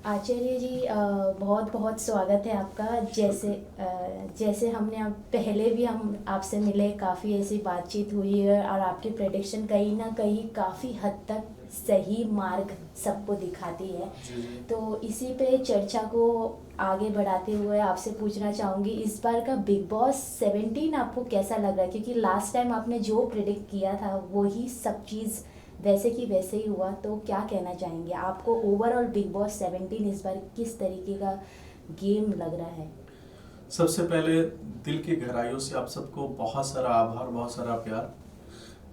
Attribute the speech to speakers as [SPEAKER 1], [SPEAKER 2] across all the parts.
[SPEAKER 1] आचार्य जी, बहुत बहुत स्वागत है आपका। जैसे हमने अब पहले भी हम आपसे मिले, काफ़ी ऐसी बातचीत हुई है और आपकी प्रेडिक्शन कहीं ना कहीं काफ़ी हद तक सही मार्ग सबको दिखाती है।
[SPEAKER 2] जी जी।
[SPEAKER 1] तो इसी पे चर्चा को आगे बढ़ाते हुए आपसे पूछना चाहूँगी, इस बार का बिग बॉस 17 आपको कैसा लग रहा है? क्योंकि लास्ट टाइम आपने जो प्रिडिक्ट किया था वही सब चीज़ वैसे की वैसे ही हुआ। तो क्या कहना चाहेंगे, आपको ओवरऑल बिग बॉस 17 इस बार किस तरीके का गेम लग रहा है?
[SPEAKER 2] सबसे पहले दिल की गहराइयों से आप सबको बहुत सारा आभार, बहुत सारा प्यार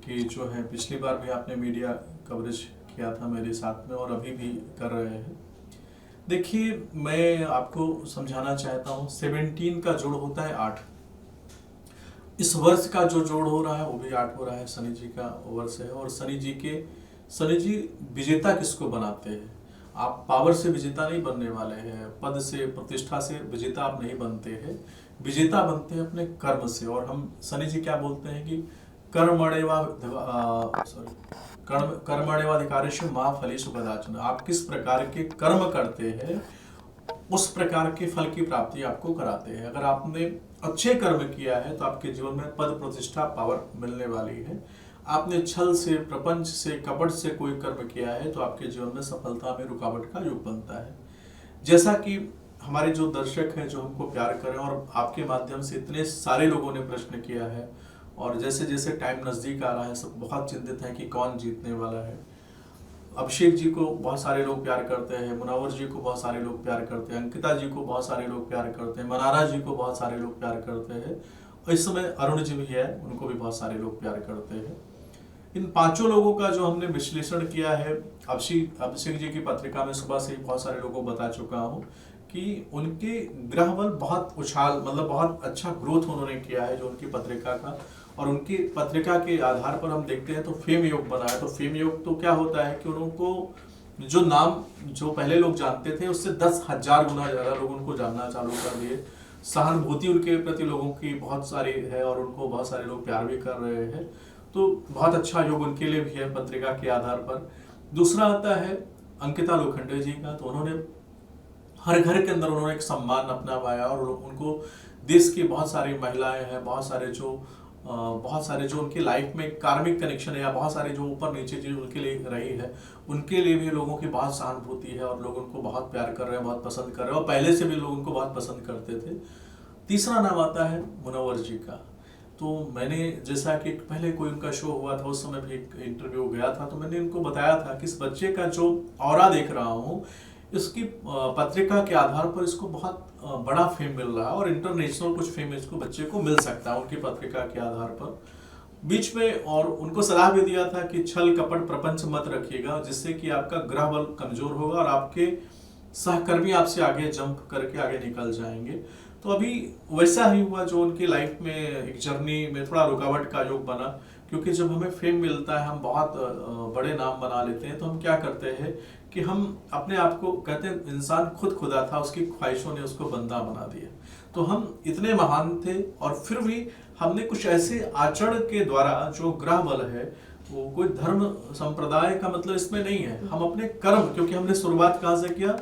[SPEAKER 2] कि जो है पिछली बार भी आपने मीडिया कवरेज किया था मेरे साथ में और अभी भी कर रहे हैं। देखिए, मैं आपको समझाना चाहता हूँ, 17 का जोड़ होता है 8। इस वर्ष का जो जोड़ हो रहा है वो भी 8 हो रहा है। शनि जी का वर्ष है और शनि जी विजेता किसको बनाते हैं? आप पावर से विजेता नहीं बनने वाले हैं, पद से प्रतिष्ठा से विजेता आप नहीं बनते हैं। विजेता बनते हैं अपने कर्म से। और हम शनि जी क्या बोलते हैं कि कर्मण्येवाधिकारेषु मा फलेषु कदाचन। आप किस प्रकार के कर्म करते हैं उस प्रकार के फल की प्राप्ति आपको कराते हैं। अगर आपने अच्छे कर्म किया है तो आपके जीवन में पद प्रतिष्ठा पावर मिलने वाली है। आपने छल से, प्रपंच से, कपट से कोई कर्म किया है तो आपके जीवन में सफलता में रुकावट का योग बनता है। जैसा कि हमारे जो दर्शक हैं, जो हमको प्यार करें और आपके माध्यम से इतने सारे लोगों ने प्रश्न किया है, और जैसे जैसे टाइम नजदीक आ रहा है सब बहुत चिंतित हैं कि कौन जीतने वाला है। अभिषेक जी को बहुत सारे लोग प्यार करते हैं, मुनावर जी को बहुत सारे लोग प्यार करते हैं, अंकिता जी को बहुत सारे लोग प्यार करते हैं, मनारा जी को बहुत सारे लोग प्यार करते हैं, और इस समय अरुण जी भी है, उनको भी बहुत सारे लोग प्यार करते हैं। इन पांचों लोगों का जो हमने विश्लेषण किया है, अभिषेक जी की पत्रिका में सुबह से ही बहुत सारे लोगों को बता चुका हूँ कि उनके ग्रह बल बहुत उछाल, मतलब बहुत अच्छा ग्रोथ उन्होंने किया है जो उनकी पत्रिका का। और उनकी पत्रिका के आधार पर हम देखते हैं तो फेम योग बना है। तो फेम योग तो क्या होता है कि उनको जो नाम जो पहले लोग जानते थे उससे 10,000 गुना ज्यादा लोग उनको जानना चालू कर दिए। सहानुभूति उनके प्रति लोगों की बहुत सारी है और उनको बहुत सारे लोग प्यार भी कर रहे हैं। तो बहुत अच्छा योग उनके लिए भी है पत्रिका के आधार पर। दूसरा आता है अंकिता लोखंडे जी का। तो उन्होंने हर घर के अंदर उन्होंने एक सम्मान अपना पाया और उनको देश की बहुत सारी महिलाएं हैं, बहुत सारे जो उनकी लाइफ में कार्मिक कनेक्शन है या बहुत सारे जो ऊपर नीचे चीज उनके लिए रही है, उनके लिए भी लोगों की बहुत सहानुभूति है और लोग उनको बहुत प्यार कर रहे हैं, बहुत पसंद कर रहे हैं, और पहले से भी लोग उनको बहुत पसंद करते थे। तीसरा नाम आता है मुनव्वर जी का। तो मैंने जैसा कि पहले कोई उनका शो हुआ था उस समय भी एक इंटरव्यू गया था, तो मैंने उनको बताया था कि इस बच्चे का जो ऑरा देख रहा हूँ, इसकी पत्रिका के आधार पर इसको बहुत बड़ा फेम मिल रहा है और इंटरनेशनल कुछ फेम इसको बच्चे को मिल सकता है उनकी पत्रिका के आधार पर। बीच में और उनको सलाह भी दिया था कि छल कपट प्रपंच मत रखिएगा, जिससे कि आपका ग्रह बल कमजोर होगा और आपके सहकर्मी आपसे आगे जंप करके आगे निकल जाएंगे। तो अभी वैसा ही हुआ जो उनकी लाइफ में एक जर्नी में थोड़ा रुकावट का योग बना, क्योंकि जब हमें फेम मिलता है, हम बहुत बड़े नाम बना लेते हैं, तो हम क्या करते हैं कि हम अपने आप को कहते हैं इंसान खुद खुदा था, उसकी ख्वाहिशों ने उसको बंदा बना दिया। तो हम इतने महान थे और फिर भी हमने कुछ ऐसे आचरण के द्वारा जो ग्रह बल है, वो कोई धर्म संप्रदाय का मतलब इसमें नहीं है, हम अपने कर्म, क्योंकि हमने शुरुआत कहाँ से किया,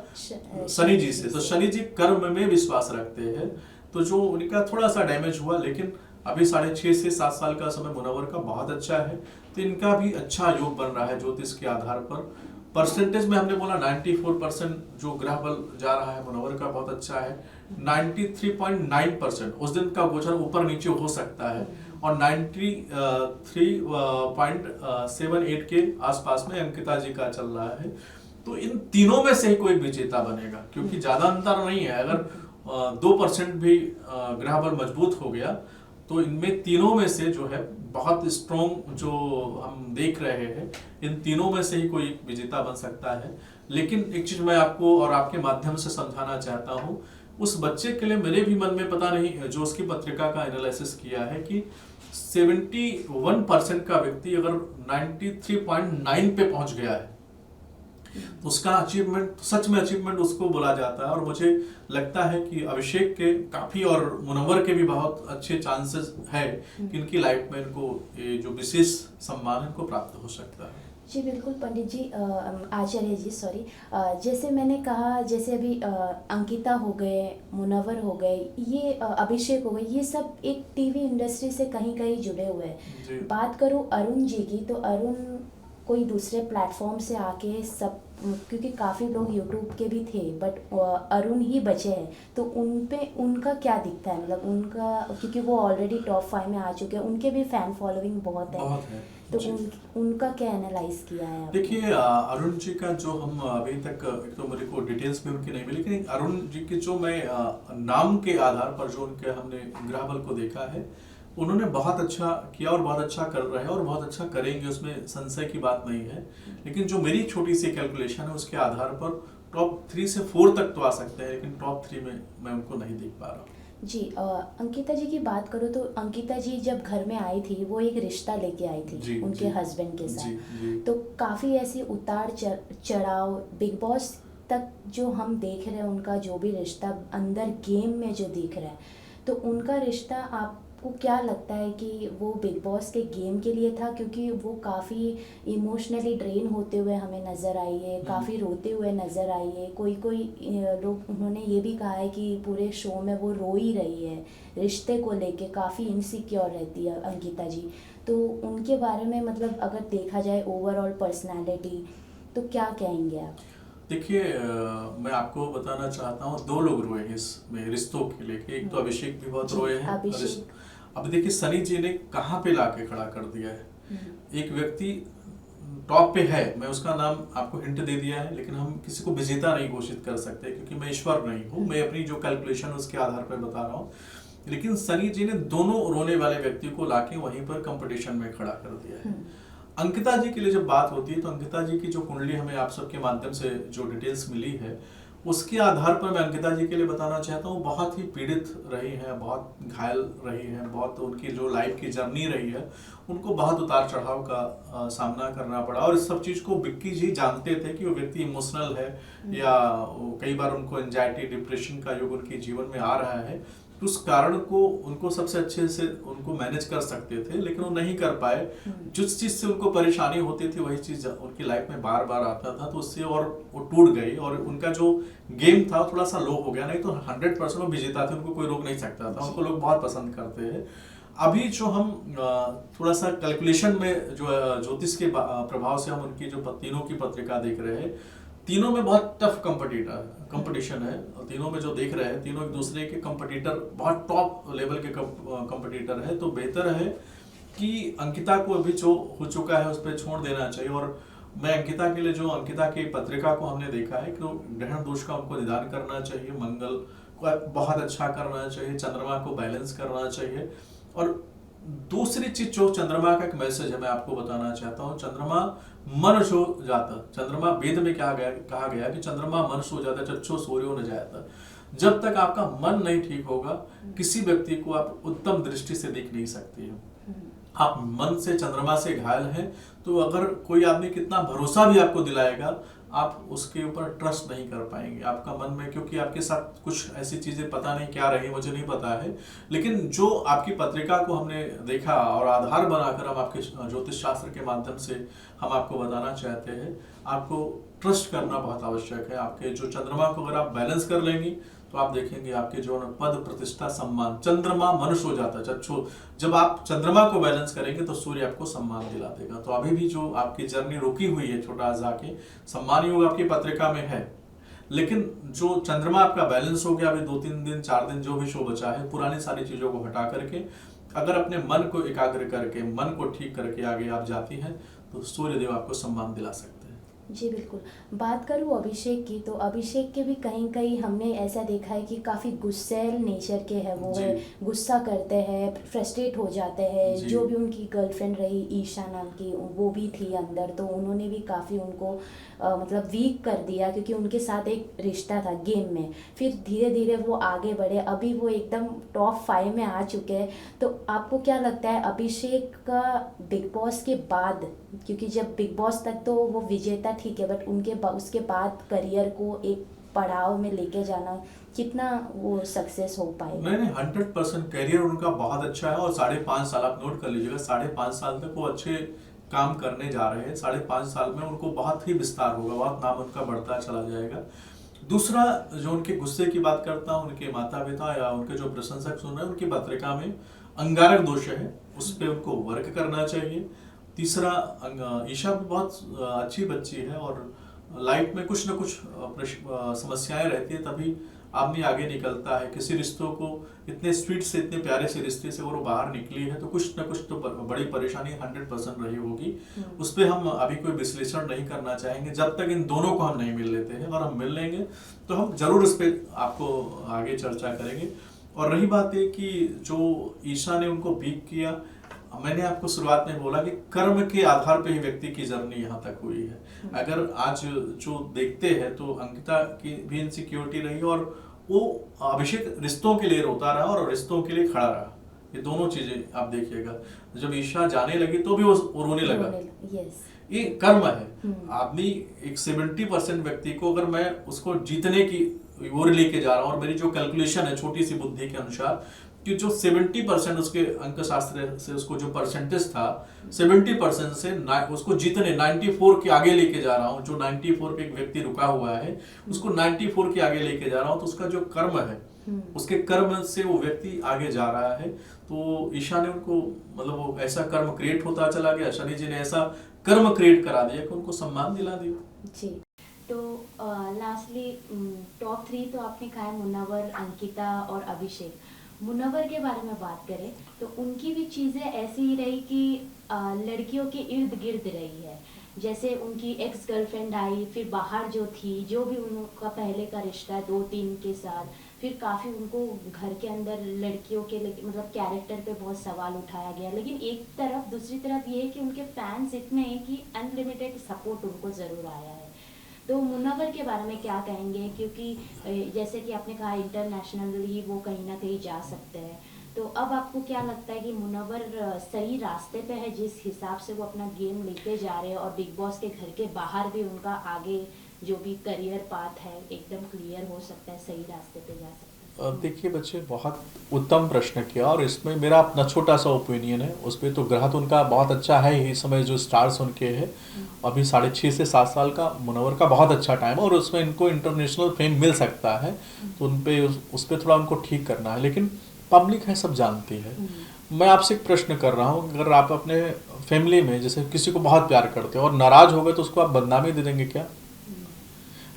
[SPEAKER 2] शनि जी से। तो शनि जी कर्म में विश्वास रखते हैं, तो जो उनका थोड़ा सा डैमेज हुआ, लेकिन अभी 6.5 से 7 साल का समय मुनव्वर का बहुत अच्छा है। तो इनका भी अच्छा योग बन रहा है ज्योतिष के आधार पर। परसेंटेज में हमने बोला 94% जो ग्रह बल जा रहा है मुनव्वर का बहुत अच्छा है। 93.9% उस दिन का गोचर ऊपर नीचे हो सकता है, और 93.78 के आसपास में अंकिता जी का चल रहा है। तो इन तीनों में से ही कोई विजेता बनेगा, क्योंकि ज्यादा अंतर नहीं है। अगर 2% भी ग्रह बल मजबूत हो गया तो इनमें तीनों में से जो है बहुत स्ट्रॉन्ग जो हम देख रहे हैं, इन तीनों में से ही कोई विजेता बन सकता है। लेकिन एक चीज मैं आपको और आपके माध्यम से समझाना चाहता हूँ, उस बच्चे के लिए मेरे भी मन में पता नहीं, जो उसकी पत्रिका का एनालिसिस किया है कि 71% का व्यक्ति अगर 93.9 पे पहुंच गया है तो उसका अचीवमेंट, सच में अचीवमेंट उसको बोला जाता है। और मुझे लगता है कि अभिषेक के काफी और मुनव्वर के भी बहुत अच्छे चांसेस है कि इनकी लाइफ में इनको ये जो विशेष सम्मान इनको प्राप्त हो सकता है।
[SPEAKER 1] जी बिल्कुल पंडित जी, आचार्य जी सॉरी। जैसे मैंने कहा, जैसे अभी अंकिता हो गए, मुनव्वर हो गए, ये अभिषेक हो गए, ये सब एक टीवी इंडस्ट्री से कहीं कहीं जुड़े हुए हैं।
[SPEAKER 2] जी
[SPEAKER 1] बात करूँ अरुण जी की, तो अरुण कोई दूसरे प्लेटफॉर्म से आके सब, क्योंकि काफ़ी लोग यूट्यूब के भी थे बट अरुण ही बचे हैं, तो उन पे उनका क्या दिखता है, मतलब उनका, क्योंकि वो ऑलरेडी टॉप 5 में आ चुके हैं, उनके भी फैन फॉलोइंग बहुत है,
[SPEAKER 2] बहुत है
[SPEAKER 1] तो
[SPEAKER 2] जी।
[SPEAKER 1] उनका क्या एनालाइज किया है आपने?
[SPEAKER 2] देखिए अरुण जी का जो हम अभी तक, एक तो मेरे को डिटेल्स भी उनकी नहीं मिली, लेकिन अरुण जी के जो मैं नाम के आधार पर जो उनके हमने ग्राहबल को देखा है, उन्होंने बहुत अच्छा किया और बहुत अच्छा कर रहे हैं और बहुत अच्छा करेंगे, उसमें संशय की बात नहीं है। लेकिन जो मेरी छोटी सी कैलकुलेशन है उसके आधार पर टॉप 3 से 4 तक तो आ सकते हैं, लेकिन टॉप 3 में मैं उनको नहीं देख पा रहा हूँ।
[SPEAKER 1] जी, अंकिता जी की बात करो तो अंकिता जी जब घर में आई थी, वो एक रिश्ता लेके आई थी
[SPEAKER 2] जी
[SPEAKER 1] उनके
[SPEAKER 2] जी
[SPEAKER 1] हस्बैंड के
[SPEAKER 2] जी
[SPEAKER 1] साथ।
[SPEAKER 2] जी
[SPEAKER 1] तो काफ़ी ऐसी उतार चढ़ाव बिग बॉस तक जो हम देख रहे हैं, उनका जो भी रिश्ता अंदर गेम में जो दिख रहा है, तो उनका रिश्ता आपको क्या लगता है कि वो बिग बॉस के गेम के लिए था? क्योंकि वो काफ़ी इमोशनली ड्रेन होते हुए हमें नज़र आई है, काफ़ी रोते हुए नज़र आई है। कोई कोई लोग, उन्होंने ये भी कहा है कि पूरे शो में वो रो ही रही है, रिश्ते को लेके काफ़ी इनसिक्योर रहती है अंकिता जी। तो उनके बारे में, मतलब अगर देखा जाए ओवरऑल पर्सनालिटी, तो क्या कहेंगे आप?
[SPEAKER 2] देखिए मैं आपको बताना चाहता हूँ, 2 लोग रोए हैं इसमें रिश्तों के लेके। एक तो अभिषेक भी बहुत
[SPEAKER 1] जी,
[SPEAKER 2] रोए हैं।
[SPEAKER 1] अभिषेक।
[SPEAKER 2] अब देखिए सनी जी ने कहाँ पे लाके खड़ा कर दिया है।
[SPEAKER 1] हम्म,
[SPEAKER 2] एक व्यक्ति टॉप पे है, मैं उसका नाम आपको हिंट दे दिया है, लेकिन हम किसी को विजेता नहीं घोषित कर सकते क्योंकि मैं ईश्वर नहीं हूँ। मैं अपनी जो कैलकुलेशन उसके आधार पर बता रहा हूँ। लेकिन सनी जी ने दोनों रोने वाले व्यक्ति को लाके वहीं पर कंपटीशन में खड़ा कर दिया है।
[SPEAKER 1] हम्म,
[SPEAKER 2] अंकिता जी के लिए जब बात होती है तो अंकिता जी की जो कुंडली हमें आप सबके माध्यम से जो डिटेल्स मिली है, उसके आधार पर मैं अंकिता जी के लिए बताना चाहता हूँ, बहुत ही पीड़ित रही हैं, बहुत घायल रही हैं, बहुत उनकी जो लाइफ की जर्नी रही है, उनको बहुत उतार चढ़ाव का सामना करना पड़ा। और इस सब चीज़ को विक्की जी जानते थे कि वो व्यक्ति इमोशनल है या कई बार उनको एंजाइटी डिप्रेशन का युग उनके जीवन में आ रहा है, तो उस कारण को उनको सबसे अच्छे से उनको मैनेज कर सकते थे, लेकिन वो नहीं कर पाए। जिस चीज़ से उनको परेशानी होती थी वही चीज़ उनकी लाइफ में बार बार आता था, तो उससे और वो टूट गई और उनका जो गेम था थोड़ा सा लो हो गया। नहीं तो 100% वो विजेता थे, उनको कोई रोक नहीं सकता था, उनको लोग बहुत पसंद करते हैं। अभी जो हम थोड़ा सा कैलकुलेशन में जो ज्योतिष के प्रभाव से हम उनकी जो तीनों की पत्रिका देख रहे हैं, तीनों में बहुत टफ कंपटीशन है। और तीनों में जो देख रहे हैं, तीनों एक दूसरे के कंपटीटर, बहुत टॉप लेवल के कंपटीटर है। तो बेहतर है कि अंकिता को अभी जो हो चुका है उस पर छोड़ देना चाहिए। और मैं अंकिता के लिए, जो अंकिता की पत्रिका को हमने देखा है कि ग्रहण दोष का उनको निदान करना चाहिए, मंगल को बहुत अच्छा करना चाहिए, चंद्रमा को बैलेंस करना चाहिए। और दूसरी चीज जो चंद्रमा का एक मैसेज है मैं आपको बताना चाहता हूँ, चंद्रमा मनुष्य हो जाता। चंद्रमा वेद में कहा गया कि चंद्रमा मनुष्य हो जाता, चक्षु सूर्यो न जाता। जब तक आपका मन नहीं ठीक होगा, किसी व्यक्ति को आप उत्तम दृष्टि से देख नहीं सकते हो। आप मन से चंद्रमा से घायल हैं, तो अगर कोई आदमी कितना भरोसा भी आपको दिलाएगा, आप उसके ऊपर ट्रस्ट नहीं कर पाएंगे। आपका मन में, क्योंकि आपके साथ कुछ ऐसी चीजें पता नहीं क्या रही, मुझे नहीं पता है, लेकिन जो आपकी पत्रिका को हमने देखा और आधार बनाकर हम आपके ज्योतिष शास्त्र के माध्यम से हम आपको बताना चाहते हैं, आपको ट्रस्ट करना बहुत आवश्यक है। आपके जो चंद्रमा को अगर आप बैलेंस कर लेंगी तो आप देखेंगे आपके जो पद प्रतिष्ठा सम्मान, चंद्रमा मनुष्य हो जाता है चक्षु। जब आप चंद्रमा को बैलेंस करेंगे तो सूर्य आपको सम्मान दिला देगा। तो अभी भी जो आपकी जर्नी रुकी हुई है छोटा जाके, सम्मान योग आपकी पत्रिका में है, लेकिन जो चंद्रमा आपका बैलेंस हो गया, अभी 2-3 दिन 4 दिन जो भी शो बचा है, पुरानी सारी चीजों को हटा करके अगर अपने मन को एकाग्र करके, मन को ठीक करके आगे आप जाती हैं, तो सूर्यदेव आपको सम्मान दिला सकते हैं।
[SPEAKER 1] जी बिल्कुल। बात करूँ अभिषेक की, तो अभिषेक के भी कहीं कहीं हमने ऐसा देखा है कि काफ़ी गुस्सैल नेचर के हैं वो, है गुस्सा करते हैं, फ्रस्ट्रेट हो जाते हैं। जो भी उनकी गर्लफ्रेंड रही ईशा नाम की, वो भी थी अंदर, तो उन्होंने भी काफ़ी उनको मतलब वीक कर दिया, क्योंकि उनके साथ एक रिश्ता था गेम में। फिर धीरे धीरे वो आगे बढ़े, अभी वो एकदम टॉप 5 में आ चुके हैं। तो आपको क्या लगता है अभिषेक का बिग बॉस के बाद, क्योंकि जब बिग बॉस तक तो वो विजेता ठीक है, बट उसके बाद करियर को एक पड़ाव में लेके जाना, कितना वो सक्सेस हो पाएगा?
[SPEAKER 2] नहीं 100% करियर उनका बहुत अच्छा है। और 5.5 साल आप नोट कर लीजिएगा, 5.5 साल तक वो अच्छे काम करने जा रहे हैं, 5.5 साल में उनको बहुत ही विस्तार होगा, बहुत नाम उनका बढ़ता चला जाएगा। दूसरा, जो उनके गुस्से की बात करता हूँ, उनके माता पिता या उनके जो प्रशंसक सुन रहे हैं, उनकी पत्रिका में अंगारक दोष है, उस पर उनको वर्क करना चाहिए। तीसरा, ईशा भी बहुत अच्छी बच्ची है और लाइफ में कुछ न कुछ समस्याएं रहती है, तभी आदमी आगे निकलता है। किसी रिश्तों को इतने स्वीट से, इतने प्यारे से रिश्ते से वो बाहर निकली है, तो कुछ न कुछ तो बड़ी परेशानी 100% रही होगी। उस पर हम अभी कोई विश्लेषण नहीं करना चाहेंगे जब तक इन दोनों को हम नहीं मिल लेते हैं, और हम मिल लेंगे तो हम जरूर इस पर आपको आगे चर्चा करेंगे। और रही बात है कि जो ईशा ने उनको पीक किया, मैंने आपको शुरुआत में बोला कि कर्म के आधार पे ही व्यक्ति की जर्नी यहाँ तक हुई है। अगर आज जो देखते हैं तो अंकिता की भी इनसिक्योरिटी रही और वो अभिषेक रिश्तों के लिए रोता रहा और रिश्तों के लिए खड़ा रहा। ये दोनों चीजें आप देखिएगा, जब ईशा जाने लगी तो भी वो रोने लगा। ये कर्म है। आदमी एक 70% व्यक्ति को अगर मैं उसको जीतने की ओर लेके जा रहा हूँ, और मेरी जो कैलकुलेशन है छोटी सी बुद्धि के अनुसार कि जो 70% उसके अंक शास्त्र से उसको जो परसेंटेज था 70% से उसको जीतने 94 के आगे लेके जा रहा हूँ। जो 94 पे एक व्यक्ति रुका हुआ है उसको 94 के आगे लेके जा रहा हूँ, तो उसका जो कर्म है उसके कर्म से वो व्यक्ति आगे जा रहा है। तो ईशा ने उनको मतलब वो ऐसा कर्म क्रिएट होता चला गया, शनि जी ने ऐसा कर्म क्रिएट करा दिया कि उनको सम्मान दिला दिया।
[SPEAKER 1] जी, तो लास्टली टॉप 3 तो आपने कहा मुनव्वर, अंकिता और अभिषेक। मुनव्वर के बारे में बात करें तो उनकी भी चीज़ें ऐसी ही रही कि लड़कियों के इर्द गिर्द रही है। जैसे उनकी एक्स गर्लफ्रेंड आई, फिर बाहर जो थी, जो भी उनका पहले का रिश्ता है 2-3 के साथ, फिर काफ़ी उनको घर के अंदर लड़कियों के मतलब कैरेक्टर पे बहुत सवाल उठाया गया। लेकिन एक तरफ, दूसरी तरफ ये है कि उनके फैंस इतने हैं कि अनलिमिटेड सपोर्ट उनको ज़रूर आया है। तो मुनव्वर के बारे में क्या कहेंगे, क्योंकि जैसे कि आपने कहा इंटरनेशनली वो कहीं ना कहीं जा सकते हैं, तो अब आपको क्या लगता है कि मुनव्वर सही रास्ते पे है जिस हिसाब से वो अपना गेम लेके जा रहे हैं, और बिग बॉस के घर के बाहर भी उनका आगे जो भी करियर पाथ है एकदम क्लियर हो सकता है, सही रास्ते पे जा सकता है?
[SPEAKER 2] देखिए बच्चे, बहुत उत्तम प्रश्न किया, और इसमें मेरा अपना छोटा सा ओपिनियन है उस पर। तो ग्रह तो उनका बहुत अच्छा है ही, इस समय जो स्टार्स उनके हैं अभी 6.5 से 7 साल का मुनव्वर का बहुत अच्छा टाइम है, और उसमें इनको इंटरनेशनल फेम मिल सकता है। तो उन पे उस पर थोड़ा उनको ठीक करना है, लेकिन पब्लिक है, सब जानती है। मैं आपसे एक प्रश्न कर रहा हूँ, अगर आप अपने फैमिली में जैसे किसी को बहुत प्यार करते हो और नाराज हो गए तो उसको आप बदनामी दे देंगे क्या?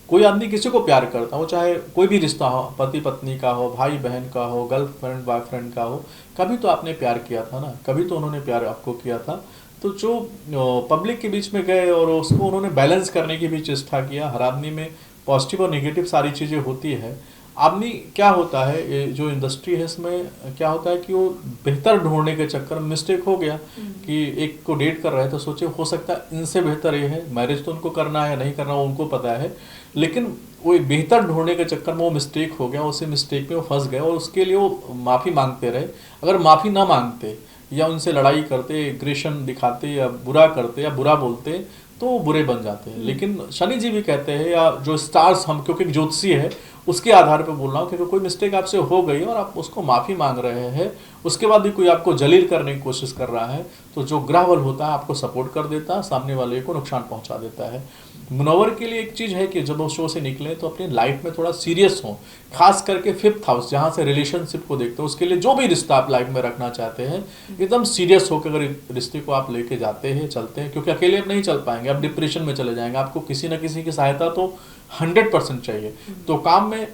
[SPEAKER 2] कोई आदमी किसी को प्यार करता हो, चाहे कोई भी रिश्ता हो, पति पत्नी का हो, भाई बहन का हो, गर्लफ्रेंड बॉयफ्रेंड का हो, कभी तो आपने प्यार किया था ना, कभी तो उन्होंने प्यार आपको किया था। तो जो पब्लिक के बीच में गए और उसको उन्होंने बैलेंस करने की भी चेष्टा किया। हर आदमी में पॉजिटिव और नेगेटिव सारी चीज़ें होती है। आदमी क्या होता है, ये जो इंडस्ट्री है इसमें क्या होता है कि वो बेहतर ढूंढने के चक्कर में मिस्टेक हो गया कि एक को डेट कर रहे हैं तो सोचे हो सकता है इनसे बेहतर ये है, मैरिज तो उनको करना है नहीं करना उनको पता है, लेकिन वो बेहतर ढूंढने के चक्कर में वो मिस्टेक हो गया, उसी मिस्टेक में वो फंस गए और उसके लिए वो माफ़ी मांगते रहे। अगर माफ़ी ना मांगते या उनसे लड़ाई करते, एग्रेशन दिखाते या बुरा करते या बुरा बोलते तो वो बुरे बन जाते हैं। लेकिन शनि जी भी कहते हैं, या जो स्टार्स, हम क्योंकि ज्योतिषी है उसके आधार पर बोल रहा हूँ, क्योंकि कोई मिस्टेक आपसे हो गई और आप उसको माफ़ी मांग रहे हैं, उसके बाद भी कोई आपको जलील करने की कोशिश कर रहा है, तो जो ग्रह बल होता है आपको सपोर्ट कर देता है, सामने वाले को नुकसान पहुंचा देता है। मुनव्वर के लिए एक चीज़ है कि जब वो शो से निकले तो अपनी लाइफ में थोड़ा सीरियस हो, खास करके 5th हाउस जहाँ से रिलेशनशिप को देखते हो, उसके लिए जो भी रिश्ता आप लाइफ में रखना चाहते हैं एकदम सीरियस होकर अगर रिश्ते को आप लेके जाते हैं, चलते हैं, क्योंकि अकेले आप नहीं चल पाएंगे, आप डिप्रेशन में चले जाएंगे, आपको किसी न किसी की सहायता तो 100% चाहिए। तो काम में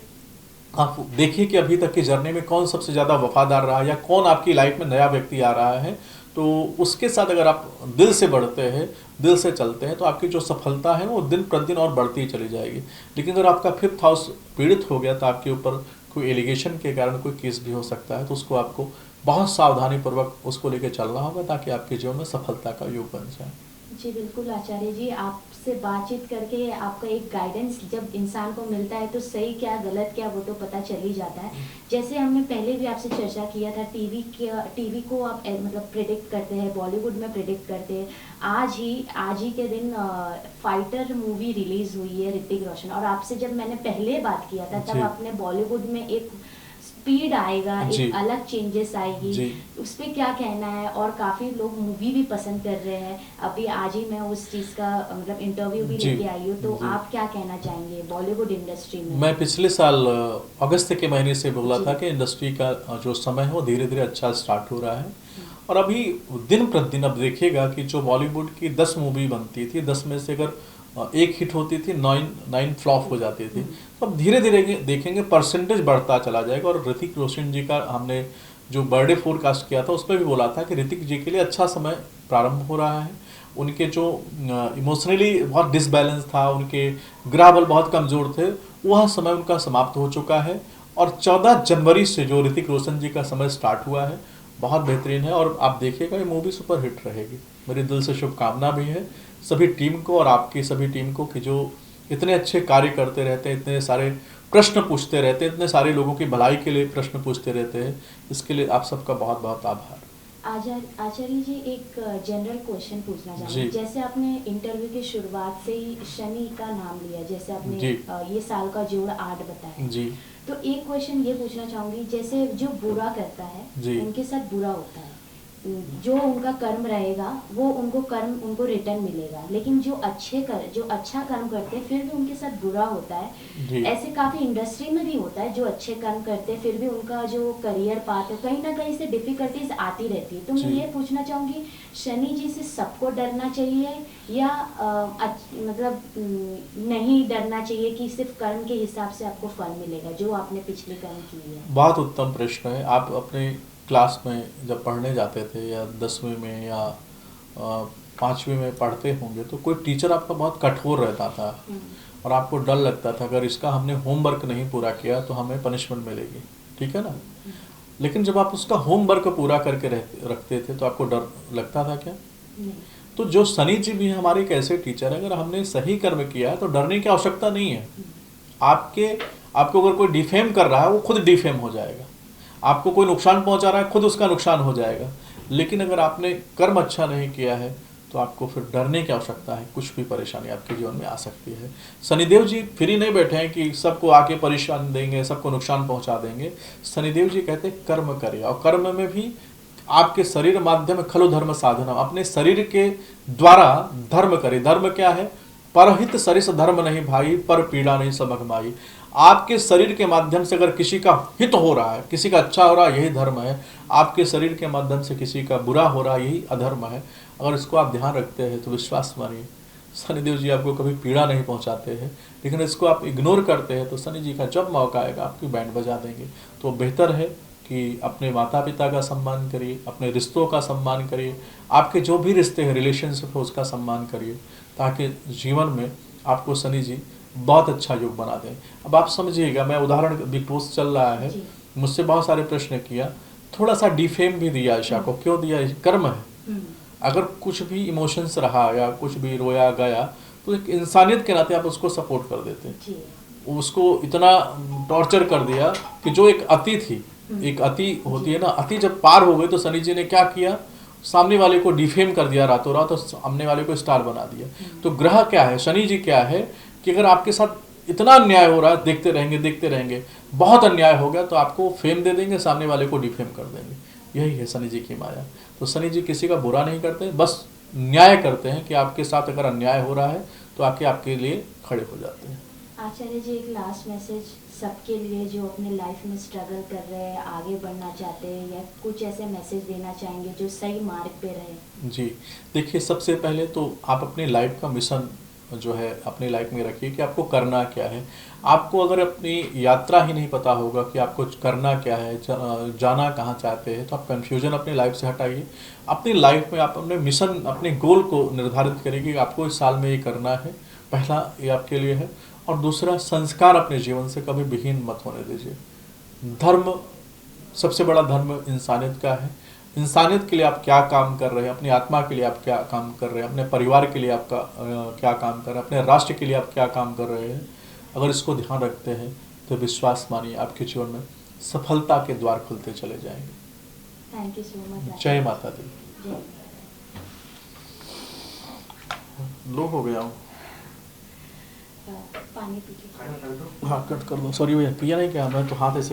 [SPEAKER 2] आप देखिए कि अभी तक की जर्नी में कौन सबसे ज़्यादा वफादार रहा या कौन आपकी लाइफ में नया व्यक्ति आ रहा है, तो उसके साथ अगर आप दिल से बढ़ते हैं, दिल से चलते हैं, तो आपकी जो सफलता है वो दिन प्रतिदिन और बढ़ती ही चली जाएगी। लेकिन अगर आपका 5th हाउस पीड़ित हो गया तो आपके ऊपर कोई एलिगेशन के कारण कोई केस भी हो सकता है, तो उसको आपको बहुत सावधानी पूर्वक उसको लेकर चलना होगा ताकि आपके जीवन में सफलता का योग बन जाए।
[SPEAKER 1] जी बिल्कुल आचार्य जी, आपसे बातचीत करके आपका एक गाइडेंस जब इंसान को मिलता है तो सही क्या गलत क्या वो तो पता चल ही जाता है। जैसे हमने पहले भी आपसे चर्चा किया था, टीवी को आप मतलब प्रेडिक्ट करते हैं, बॉलीवुड में प्रेडिक्ट करते हैं। आज ही के दिन फाइटर मूवी रिलीज हुई है ऋतिक रोशन, और आपसे जब मैंने पहले बात किया था तब आपने बॉलीवुड में एक स्पीड आएगा,
[SPEAKER 2] जी।
[SPEAKER 1] एक अलग चेंजेस आएगी,
[SPEAKER 2] जी।
[SPEAKER 1] उस पे क्या कहना है? और काफी लोग मूवी भी पसंद कर रहे हैं। अभी आज ही मैं उस चीज का मतलब इंटरव्यू भी
[SPEAKER 2] जी।
[SPEAKER 1] लेके आई हूँ, तो
[SPEAKER 2] जी।
[SPEAKER 1] आप क्या कहना चाहेंगे बॉलीवुड इंडस्ट्री में?
[SPEAKER 2] मैं पिछले साल अगस्त के महीने से बोला
[SPEAKER 1] जी।
[SPEAKER 2] था कि इंडस्ट्री का जो समय है वो धीरे धीरे अच्छा स्टार्ट हो रहा है। और अभी दिन प्रतिदिन अब देखिएगा कि जो बॉलीवुड की 10 मूवी बनती थी, 10 में से अगर एक हिट होती थी, 9 फ्लॉप हो जाती थी। तो अब धीरे धीरे देखेंगे परसेंटेज बढ़ता चला जाएगा। और ऋतिक रोशन जी का हमने जो बर्थडे फोरकास्ट किया था उसमें भी बोला था कि ऋतिक जी के लिए अच्छा समय प्रारंभ हो रहा है। उनके जो इमोशनली बहुत डिसबैलेंस था, उनके ग्रह बल बहुत कमज़ोर थे, वह समय उनका समाप्त हो चुका है। और 14 जनवरी से जो ऋतिक रोशन जी का समय स्टार्ट हुआ है बहुत बेहतरीन है। और आप देखिएगा ये मूवी सुपर हिट रहेगी। मेरी दिल से शुभकामना भी है सभी टीम को और आपकी सभी टीम को कि जो इतने अच्छे कार्य करते रहते हैं, इतने सारे प्रश्न पूछते रहते हैं, इतने सारे लोगों की भलाई के लिए प्रश्न पूछते रहते हैं, इसके लिए आप सबका बहुत बहुत आभार।
[SPEAKER 1] आचार्य जी, एक जनरल क्वेश्चन पूछना चाहूँगी।
[SPEAKER 2] जी।
[SPEAKER 1] जैसे आपने इंटरव्यू की शुरुआत से ही शनि का नाम लिया, जैसे आपने
[SPEAKER 2] जी।
[SPEAKER 1] ये साल का जोड़ 8 बताया,
[SPEAKER 2] जी।
[SPEAKER 1] तो एक क्वेश्चन ये पूछना चाहूँगी, जैसे जो बुरा करता है
[SPEAKER 2] जी।
[SPEAKER 1] उनके साथ बुरा होता है, जो उनका कर्म रहेगा वो उनको रिटर्न मिलेगा, लेकिन जो अच्छा कर्म करते हैं फिर भी उनके साथ बुरा होता है।
[SPEAKER 2] जी।
[SPEAKER 1] ऐसे काफी इंडस्ट्री में भी होता है, जो अच्छे कर्म करते हैं फिर भी उनका जो करियर पाथ है कहीं ना कहीं से डिफिकल्टीज आती रहती है। तो मैं
[SPEAKER 2] जी।
[SPEAKER 1] ये पूछना चाहूंगी, शनि जी से सबको डरना चाहिए या मतलब नहीं डरना चाहिए कि सिर्फ कर्म के हिसाब से आपको फल मिलेगा जो आपने पिछले कर्म किए है?
[SPEAKER 2] बहुत उत्तम प्रश्न है। आप अपने क्लास में जब पढ़ने जाते थे या 10वीं में या 5वीं में पढ़ते होंगे तो कोई टीचर आपका बहुत कठोर रहता था और आपको डर लगता था अगर इसका हमने होमवर्क नहीं पूरा किया तो हमें पनिशमेंट मिलेगी, ठीक है ना। लेकिन जब आप उसका होमवर्क पूरा करके रखते थे तो आपको डर लगता था क्या?
[SPEAKER 1] नहीं।
[SPEAKER 2] तो जो शनि जी भी हमारे एक ऐसे टीचर है, अगर हमने सही कर्म किया है तो डरने की आवश्यकता नहीं है। आपको अगर कोई डिफेम कर रहा है वो खुद डिफेम हो जाएगा, आपको कोई नुकसान पहुंचा रहा है खुद उसका नुकसान हो जाएगा। लेकिन अगर आपने कर्म अच्छा नहीं किया है तो आपको फिर डरने की आवश्यकता है, कुछ भी परेशानी आपके जीवन में आ सकती है। शनिदेव जी फ्री नहीं बैठे हैं कि सबको आके परेशान देंगे, सबको नुकसान पहुंचा देंगे। शनिदेव जी कहते हैं कर्म करिए, और कर्म में भी आपके शरीर माध्यम खलु धर्म साधना, अपने शरीर के द्वारा धर्म करिए। धर्म क्या है? परहित सरिस धर्म नहीं भाई, पर पीड़ा नहीं समझ माई। आपके शरीर के माध्यम से अगर किसी का हित हो रहा है, किसी का अच्छा हो रहा है, यही धर्म है। आपके शरीर के माध्यम से किसी का बुरा हो रहा है, यही अधर्म है। अगर इसको आप ध्यान रखते हैं तो विश्वास मानिए शनिदेव जी आपको कभी पीड़ा नहीं पहुंचाते हैं। लेकिन इसको आप इग्नोर करते हैं तो शनि जी का जब मौका आएगा आपकी बैंड बजा देंगे। तो बेहतर है कि अपने माता पिता का सम्मान करिए, अपने रिश्तों का सम्मान करिए, आपके जो भी रिश्ते हैं, रिलेशनशिप हो, उसका सम्मान करिए, ताकि जीवन में आपको शनि जी बहुत अच्छा योग बना दें। अब आप समझिएगा, मैं उदाहरण, बिग बॉस चल रहा है, मुझसे बहुत सारे प्रश्न किया, थोड़ा सा डिफेम भी दिया ईशा को। क्यों दिया? कर्म है। अगर कुछ भी इमोशंस रहा या कुछ भी रोया गया तो एक इंसानियत के नाते आप उसको सपोर्ट कर देते। उसको इतना टॉर्चर कर दिया कि जो एक अति थी, एक अति होती है ना, अति जब पार हो गई तो शनि जी ने क्या किया? सामने वाले को डिफेम कर दिया रातों रात, तो सामने वाले को स्टार बना दिया। तो ग्रह क्या है, शनि जी क्या है कि अगर आपके साथ इतना अन्याय हो रहा है, देखते रहेंगे, बहुत अन्याय हो गया तो आपको फेम दे देंगे, सामने वाले को डिफेम कर देंगे। यही है शनि जी की माया। तो शनि जी किसी का बुरा नहीं करते, बस न्याय करते हैं कि आपके साथ अगर अन्याय हो रहा है तो आपके लिए खड़े हो जाते हैं।
[SPEAKER 1] आचार्य जी, एक लास्ट मैसेज सबके लिए जो अपने लाइफ में स्ट्रगल कर रहे हैं, आगे बढ़ना चाहते हैं, या कुछ ऐसे मैसेज देना चाहेंगे जो सही मार्ग पे रहे?
[SPEAKER 2] जी देखिए, सबसे पहले तो आप अपनी लाइफ का मिशन जो है अपनी लाइफ में रखिए कि आपको करना क्या है। आपको अगर अपनी यात्रा ही नहीं पता होगा कि आपको करना क्या है, जाना कहाँ चाहते हैं, तो आप कन्फ्यूजन अपनी लाइफ से हटाइए। अपनी लाइफ में आप अपने मिशन, अपने गोल को निर्धारित करिए कि आपको इस साल में ये करना है। पहला ये आपके लिए है। और दूसरा, संस्कार अपने जीवन से कभी विहीन मत होने दीजिए। धर्म, सबसे बड़ा धर्म इंसानियत का है। इंसानियत के लिए आप क्या काम कर रहे हैं, अपनी आत्मा के लिए आप क्या काम कर रहे हैं, अपने परिवार के लिए आपका क्या काम कर रहे हैं, अपने राष्ट्र के लिए आप क्या काम कर रहे हैं, अगर इसको ध्यान रखते हैं तो विश्वास मानिए आपके जीवन में सफलता के द्वार खुलते चले जाएंगे।
[SPEAKER 1] Thank you so much.
[SPEAKER 2] जय माता दी। लो हो गया हूँ,
[SPEAKER 1] पानी पी के।
[SPEAKER 2] हाँ कट कर दो। सॉरी भैया, पिया नहीं क्या? मैं तो हाथ ऐसे